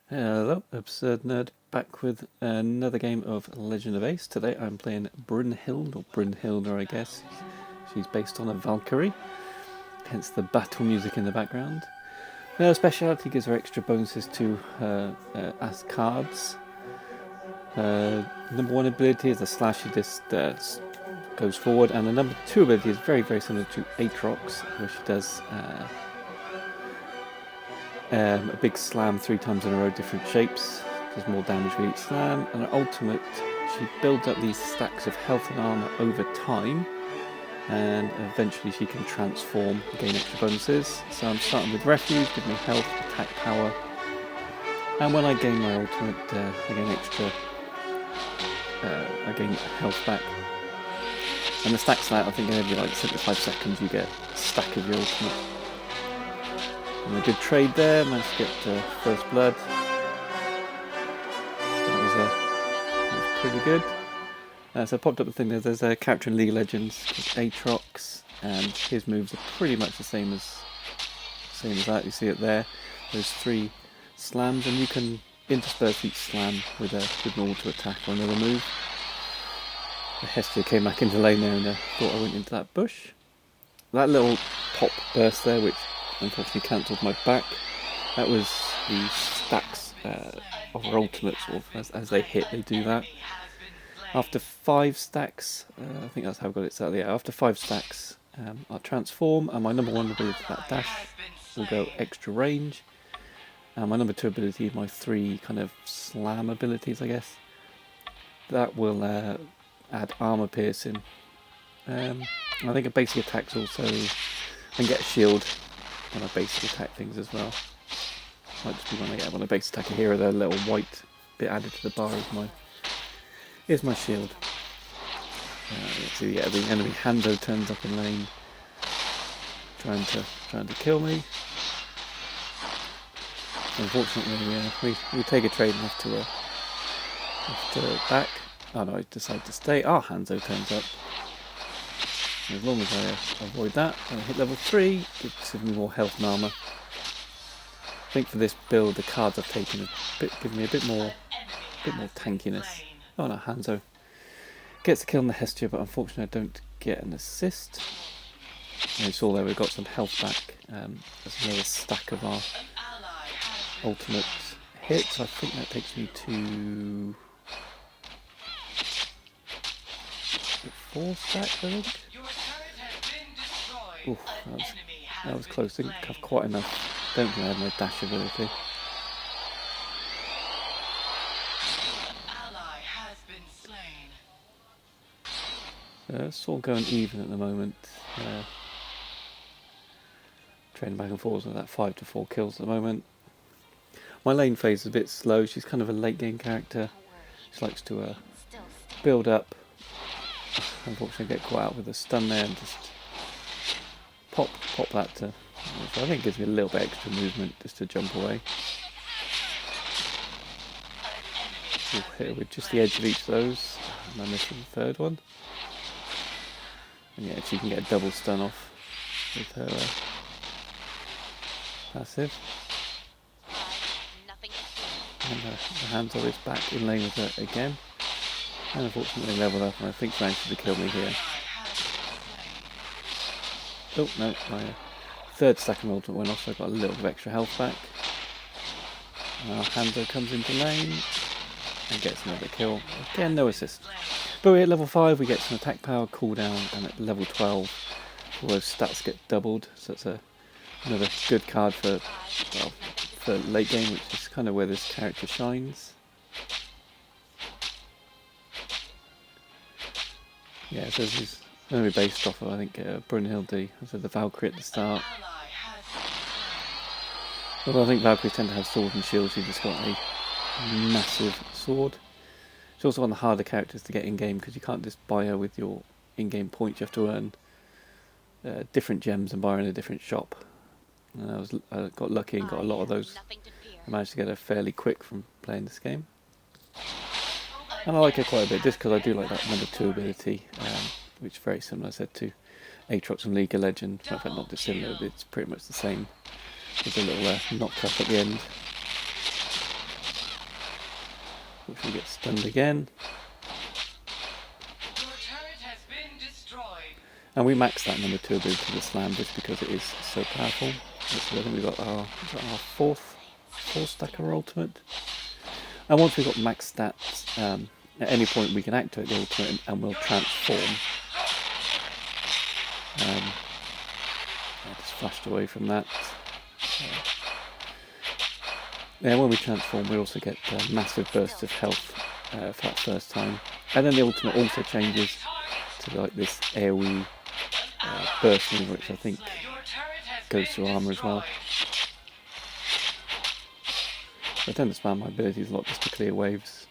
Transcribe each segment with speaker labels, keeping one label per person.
Speaker 1: Hello, Absurd Nerd, back with another game of Legend of Ace. Today I'm playing Brynhild, or Brynhilda I guess. She's based on a Valkyrie, hence the battle music in the background. Her speciality gives her extra bonuses to her as cards. Number one ability is the slash, she just goes forward, and the number two ability is very similar to Aatrox, where she does a big slam 3 times in a row, different shapes, does more damage with each slam, and her ultimate, she builds up these stacks of health and armor over time, and eventually she can transform and gain extra bonuses. So I'm starting with Refuge, give me health, attack power, and when I gain my ultimate, I gain extra, I gain health back. And the stacks that I think every like 75 seconds you get a stack of your ultimate. And a good trade there, managed to get first blood. That was pretty good. So I popped up the thing there's a character in League of Legends called Aatrox, and his moves are pretty much the same as that. You see it there. There's 3 slams, and you can intersperse each slam with an auto attack or another move. The Hestia came back into lane there and thought I went into that bush. That little pop burst there, which unfortunately cancelled my back. That was the stacks of her ultimates, or as they hit, they do that. After 5 stacks, I think that's how I got it set. Yeah, after 5 stacks, I'll transform, and my number 1 ability, that dash, will go extra range. And my number 2 ability, my 3 kind of slam abilities, I guess, that will add armor piercing. I think a basic attack's also, I can get a shield when I basic attack things as well. Might just be when I basic attack a hero, the little white bit added to the bar is my shield. So yeah, the enemy Hanzo turns up in lane, trying to kill me. Unfortunately, we take a trade and have to back. Oh no, I decide to stay. Our Hanzo turns up. As long as I avoid that, I hit level 3, gives me more health and armor. I think for this build, the cards I've taken give me a bit more tankiness. Oh no, Hanzo gets the kill on the Hestia, but unfortunately I don't get an assist. And you saw there we've got some health back. There's another stack of our ultimate hits. I think that takes me to 4 stacks, I think. Oof, that was close. Didn't have quite enough. Don't think I had my dash ability. It's all going even at the moment. Trading back and forth with that 5 to 4 kills at the moment. My lane phase is a bit slow. She's kind of a late game character. She likes to build up. Unfortunately, get caught out with a stun there and just pop that to. So I think it gives me a little bit extra movement just to jump away. We'll hit her with just the edge of each of those. And I'm missing the 3rd one. And yeah, she can get a double stun off with her passive. And the Hanzo is back in lane with her again. And unfortunately leveled up, and I think she managed to kill me here. Oh no, my 3rd stack of ultimate went off, so I got a little bit of extra health back. Now Hanzo comes into lane and gets another kill. Again, no assist. But we're at level 5, we get some attack power, cooldown, and at level 12 all those stats get doubled, so it's another good card for late game, which is kind of where this character shines. Yeah, so this is going to be based off of, I think, Brynhild, so the Valkyrie at the start. Although I think Valkyries tend to have sword and shield, she's just got a massive sword. She's also one of the harder characters to get in-game, because you can't just buy her with your in-game points, you have to earn different gems and buy her in a different shop. And I got lucky and got a lot of those. I managed to get her fairly quick from playing this game. And I like her quite a bit, just because I do like that number 2 ability, which is very similar, I said, to Aatrox from League of Legends. In fact, not dissimilar, it's pretty much the same. With a little knock up at the end. which we get stunned again.
Speaker 2: Your turret has been destroyed.
Speaker 1: And we max that number 2 ability to slam just because it is so powerful. So I think we've got our fourth stacker ultimate. And once we've got max stats, at any point we can activate the ultimate and we'll transform. I just flashed away from that. When we transform, we also get massive bursts of health for that first time. And then the ultimate also changes to like this AoE burst move, which I think goes through armour as well. I tend to spam my abilities a lot just to clear waves.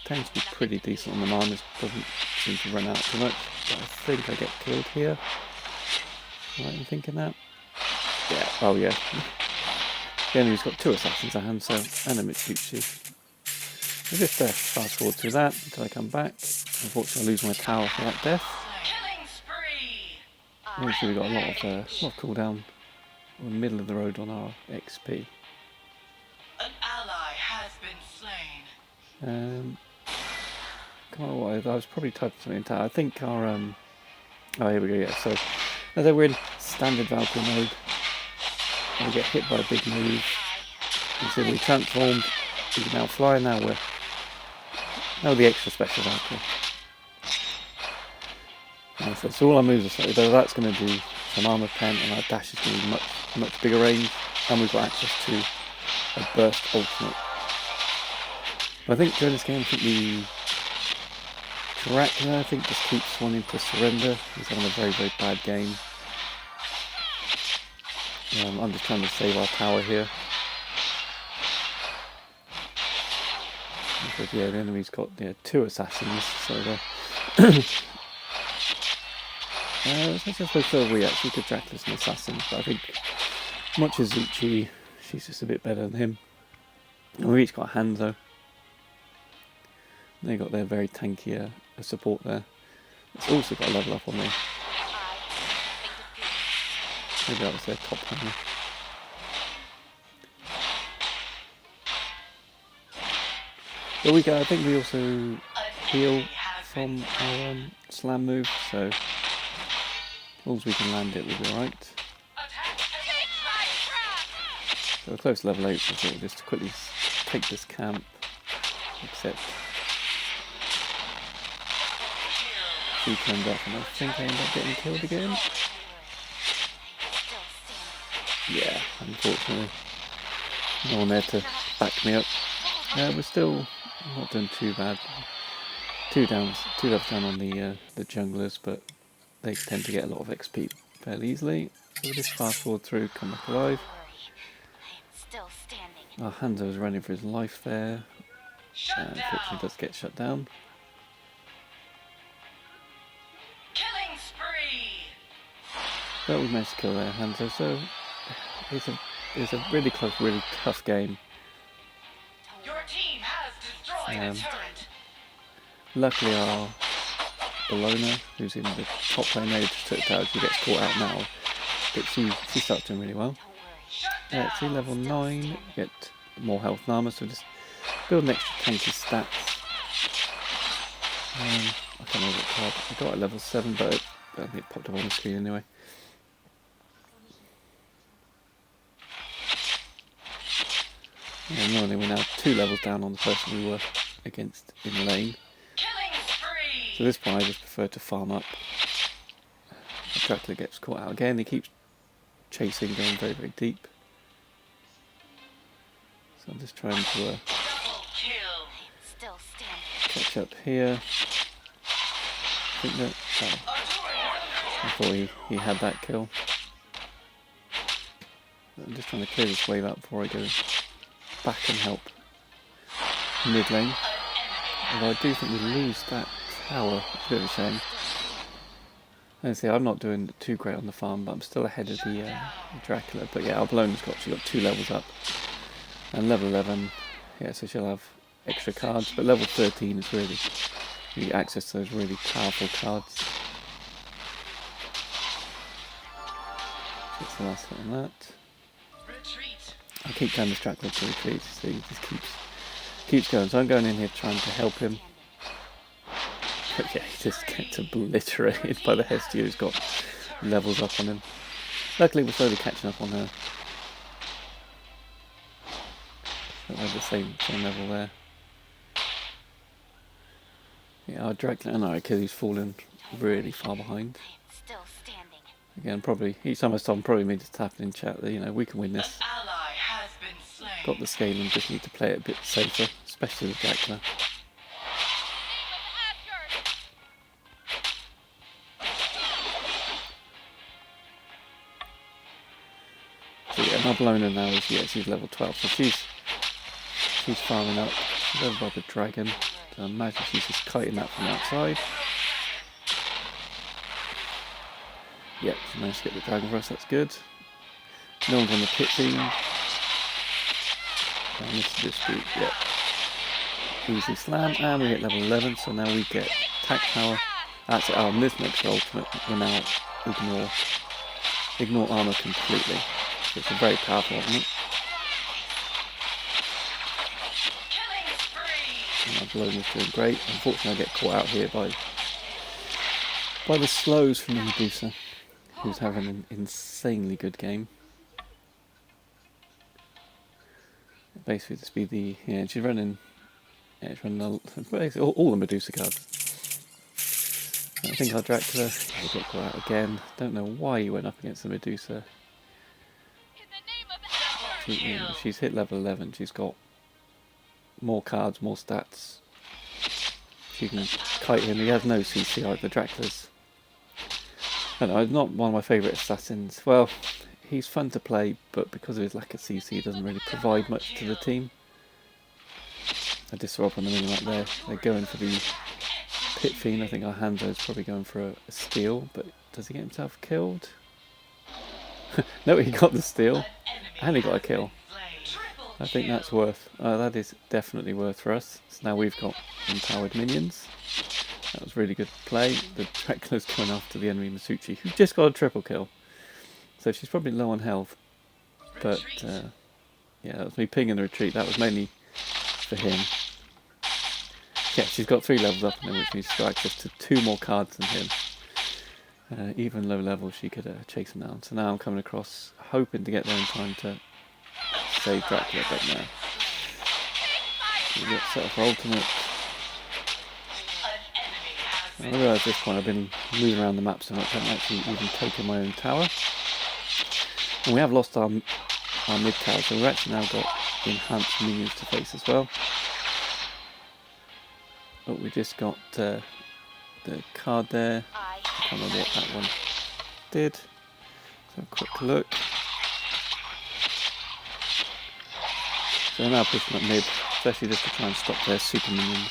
Speaker 1: Tends to be pretty decent on the mana, doesn't seem to run out too much. But I think I get killed here. Right in thinking that? Yeah, oh yeah. The enemy's got 2 assassins at hand, so, and a Mitsubishi. I'll just fast forward through that until I come back. Unfortunately I lose my tower for that death. Obviously we've got a lot of cooldown. We're in the middle of the road on our XP.
Speaker 2: An ally has been slain.
Speaker 1: Come on, I was probably typing something in tower. I think our oh, here we go. Yeah, so as we're in standard Valkyrie mode, and we get hit by a big move. You see we transformed. We can now fly. Now the extra special Valkyrie. So all our moves are slightly better. That's going to do some armor pen, and our dash is going to be much bigger range, and we've got access to a burst ultimate. But I think during this game, I think the Dracula just keeps wanting to surrender. He's having a very bad game. I'm just trying to save our tower here. Because yeah, the enemy's got 2 assassins, so I suppose so we actually could Dracula's an assassin, but I think much as Zuchi, she's just a bit better than him. And we each got a hand though. They got their very tanky support there. It's also got a level up on there. Maybe that was their top hammer. But I think we also heal from our slam move, so as long as we can land it, we'll be alright. So we're close to level 8, so I thought just to quickly take this camp, except she turned up and I think I end up getting killed again. Yeah, unfortunately. No one there to back me up. We're still not doing too bad. 2 levels down on the junglers, but they tend to get a lot of XP fairly easily. So we'll just fast forward through, come back alive. Our Hanzo is running for his life there. Unfortunately does get shut down.
Speaker 2: Killing spree.
Speaker 1: But we managed to kill their Hanzo, so it's a really close, really tough game.
Speaker 2: Your team has destroyed a turret.
Speaker 1: Luckily our Bologna, who's in the top lane there, just took it out. She gets caught out now, but she starts doing really well. See, level 9, get more health and armor, so just build an extra tanky stats. I can't remember what card I got at level 7, but I think it popped up on the screen anyway. And normally we're now 2 levels down on the person we were against in lane. So this one I just prefer to farm up. Dracula gets caught out again, he keeps chasing, going very deep. So I'm just trying to catch up here. I think that, I thought he had that kill. I'm just trying to clear this wave out before I go back and help mid lane. Although I do think we lose that tower, it's a bit of a shame. As I say, I'm not doing too great on the farm, but I'm still ahead of the Dracula. But yeah, our Bologna's she got 2 levels up. And level 11, yeah, so she'll have extra cards, but level 13 is really, you get access to those really powerful cards. That's the last one on that. I keep telling this Dracula to retreat, so he just keeps Keeps going, so I'm going in here trying to help him. But yeah, he just gets obliterated by the Hestia who's got levels up on him. Luckily we're slowly catching up on her. So we're the same level there. Yeah, our Dracula and our Achilles fallen really far behind.
Speaker 3: Still standing.
Speaker 1: Again, probably each time I stop, probably me just tapping in chat that, you know, we can win this.
Speaker 2: Ally has been slain.
Speaker 1: Got the scaling, just need to play it a bit safer, especially with Dracula. So yeah, Nablona now is, yeah, she's level 12, so she's farming up. She's over by the dragon. So I imagine she's just kiting that from outside. Yep, she managed to get the dragon for us, that's good. No one's on the pit fiend. And this is just do, yep. Easy slam, and we hit level 11, so now we get attack power. That's it, and this makes the ultimate. We're now ignore armor completely. So it's a very powerful ultimate. And our blown is doing great. Unfortunately I get caught out here by the slows from the Medusa, who's having an insanely good game. Basically just be the, yeah, she's running basically all the Medusa cards. I think our Dracula, yeah, got caught out again. Don't know why he went up against the Medusa. She's hit level 11, she's got more cards, more stats. She can kite him, he has no CC either. Dracula's, I don't know, he's not one of my favourite assassins. Well, he's fun to play, but because of his lack of CC, he doesn't really provide much to the team. I disrobe on the mini right there. They're going for the Pit Fiend. I think our Hanzo's probably going for a steal, but does he get himself killed? No, he got the steal, and he got a kill. I think that's worth, that is definitely worth for us. So now we've got empowered minions. That was really good play. The Dracula's going after the enemy Masuchi, who just got a triple kill. So she's probably low on health. But, yeah, that was me pinging the retreat. That was mainly for him. Yeah, she's got 3 levels up on him, which means she's got access to 2 more cards than him. Even low level, she could chase him down. So now I'm coming across, hoping to get there in time to save Dracula, but no. So we get set up for ultimate. I realise at this point I've been moving around the map so much I haven't actually even taken my own tower. And we have lost our mid tower, so we've actually now got enhanced minions to face as well. But we just got the card there. I can't remember what that one did. So a quick look. So they're now pushing up mid, especially just to try and stop their super minions.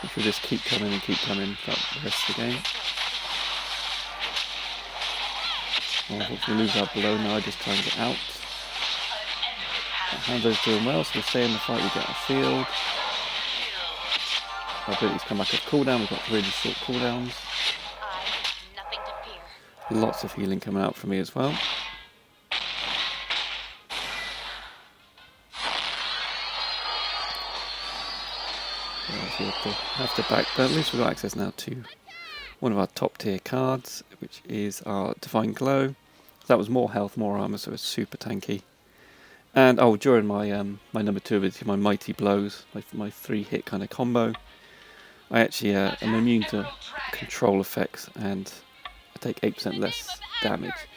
Speaker 1: Which will just keep coming and keep coming throughout the rest of the game. Unfortunately we lose our below now, I just try and get out. Hanzo's doing well, so we stay in the fight, we get our shield. Our abilities come back at cooldown, we've got really short cooldowns. Lots of healing coming out for me as well. So have to back, but at least we've got access now to one of our top tier cards, which is our Divine Glow. That was more health, more armor, so it's super tanky. And oh, during my my number 2 ability, my Mighty Blows, my 3-hit kind of combo, I actually am immune to control effects and I take 8% less damage.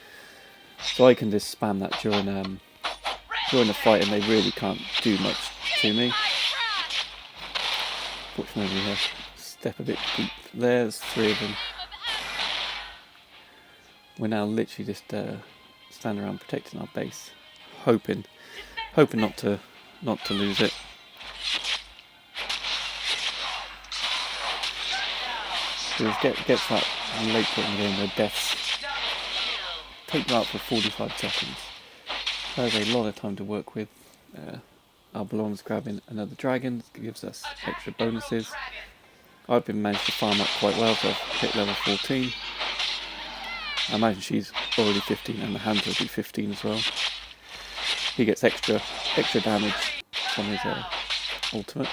Speaker 1: So I can just spam that during the fight, and they really can't do much to me. Fortunately, we have step a bit deep. There's 3 of them. We're now literally just standing around protecting our base, hoping not to lose it. So it gets that late point in the game where deaths take you out for 45 seconds. There's a lot of time to work with. Our Belong's grabbing another dragon, gives us extra bonuses. I've been managed to farm up quite well, so I've hit level 14. I imagine she's already 15 and the hands will be 15 as well. he gets extra damage from his ultimate.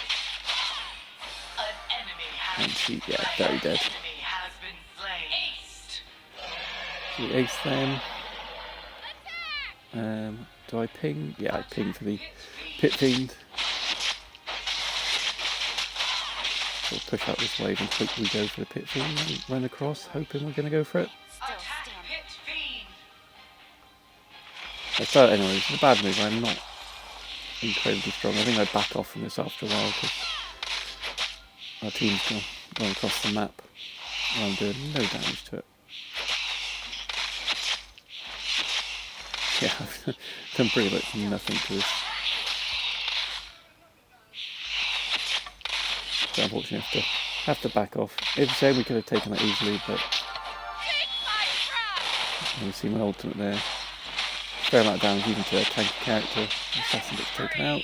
Speaker 2: An enemy has
Speaker 1: And she,
Speaker 2: been
Speaker 1: yeah,
Speaker 2: slain.
Speaker 1: very dead.
Speaker 2: Enemy has been slain. Aced.
Speaker 1: So we ace them. Do I ping? Yeah, I ping for the Pit Fiend. We'll push out this wave and hope we go for the Pit Fiend and run across, hoping we're going to go for it.
Speaker 2: Attack Pit Fiend.
Speaker 1: I thought, anyway, it's a bad move. I'm not incredibly strong. I think I back off from this after a while because our team's gone across the map and I'm doing no damage to it. Yeah, I've done pretty much nothing to this. So unfortunately have to back off. It's a shame we could have taken that easily, but you see my ultimate there. Fair amount of damage even to a tanky character. Assassin gets taken out.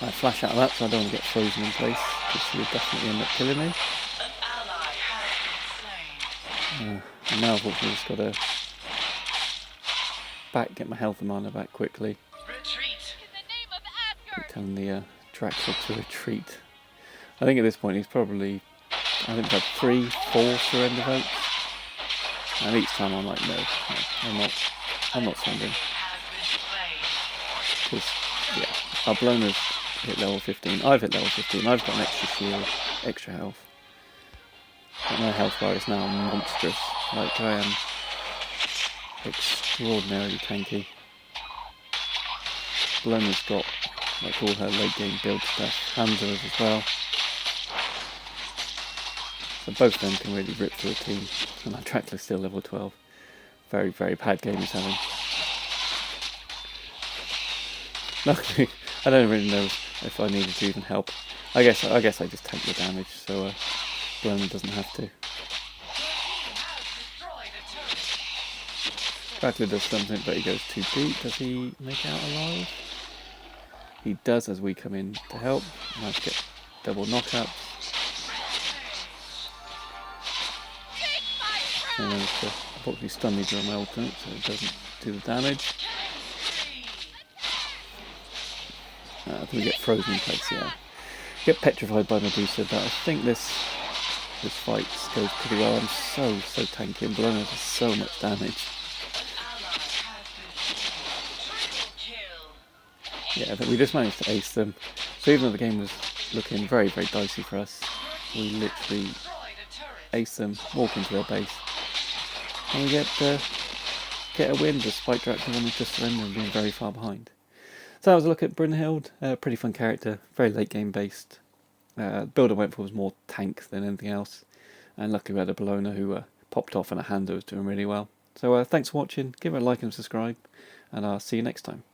Speaker 1: I flash out of that so I don't want to get frozen in place because she would definitely end up killing me.
Speaker 2: An ally has been slain.
Speaker 1: And now unfortunately just got to get my health and mana back quickly.
Speaker 2: Retreat.
Speaker 1: Keep telling the Dracula to retreat. I think at this point he's probably, I think had 3, 4 surrender votes. And each time I'm like, no, I'm not surrendering. Because, yeah, our Blona's hit level 15, I've hit level 15, I've got an extra shield, extra health. But my health bar is now monstrous. Like, I am extraordinarily tanky. Blona's got, like, all her late game build stuff, Hamza's as well. So both of them can really rip through a team. And our Dracula's still level 12. Very, very bad game he's having. Luckily, I don't really know if I needed to even help. I guess I just take the damage, so Brynhild doesn't have to. Dracula does something, but he goes too deep. Does he make out alive? He does as we come in to help. Nice to get double knockouts. I managed to unfortunately stun me during my ultimate, so it doesn't do the damage. I think we get frozen in place, yeah. Get petrified by Medusa, but I think this fight goes pretty well. I'm so tanky and Bologna does so much damage. Yeah, but we just managed to ace them. So even though the game was looking very, very dicey for us, we literally ace them, walk into their base, and we get a win despite Dracula wanting to surrender and being very far behind. So that was a look at Brynhild, pretty fun character, very late game based. The build I went for was more tank than anything else, and luckily we had a Bologna who popped off and a Hando was doing really well. So thanks for watching, give it a like and subscribe, and I'll see you next time.